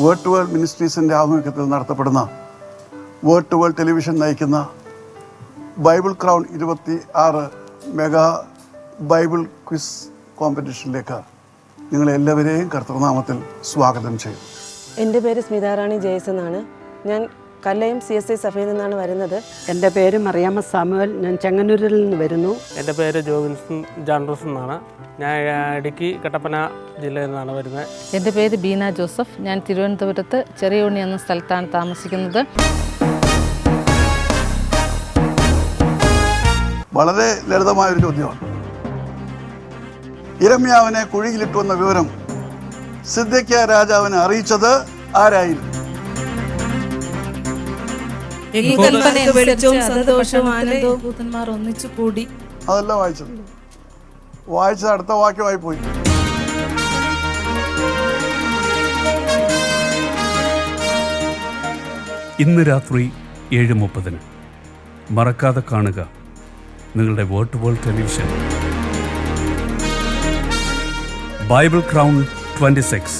Word to world മിനിസ്ട്രീസിൻ്റെ ആഭിമുഖ്യത്തിൽ നടത്തപ്പെടുന്ന വേർഡ് ടു വേൾഡ് ടെലിവിഷൻ നയിക്കുന്ന Bible crown 26 mega Bible quiz കോമ്പറ്റീഷനിലേക്ക് നിങ്ങളെല്ലാവരെയും കർത്തൃനാമത്തിൽ സ്വാഗതം ചെയ്യുന്നു. എൻ്റെ പേര് സ്മിതാറാണി ജയസ് എന്നാണ്. ഞാൻ കല്ലയം CSI സഭയിൽ നിന്നാണ് വരുന്നത്. എൻ്റെ പേര് മറിയാമ്മ സാമുവൽ. ഞാൻ ചെങ്ങന്നൂരിൽ നിന്ന് വരുന്നു. എൻ്റെ പേര് ജോവിൻസൺ ജാൻഡ്രൂസ് എന്നാണ്. ഞാൻ ഇടുക്കി കട്ടപ്പന ജില്ലയിൽ നിന്നാണ് വരുന്നത്. എൻ്റെ പേര് ബീന ജോസഫ്. ഞാൻ തിരുവനന്തപുരത്ത് ചെറിയ ഉണ്ണി എന്ന സ്ഥലത്താണ് താമസിക്കുന്നത്. വളരെ ലളിതമായൊരു ചോദ്യമാണ്. യിരെമ്യാവിനെ കുഴിയിലിട്ടുവെന്ന വിവരം സിദ്ദെക്കിയാ രാജാവിനെ അറിയിച്ചത് ആരായിരുന്നു? ഒന്നിച്ചു കൂടി. അതല്ല വായിച്ചത് അടുത്ത വാക്യമായി പോയി. ഇന്ന് രാത്രി 7:30 മറക്കാതെ കാണുക നിങ്ങളുടെ word to world television. Bible crown 26.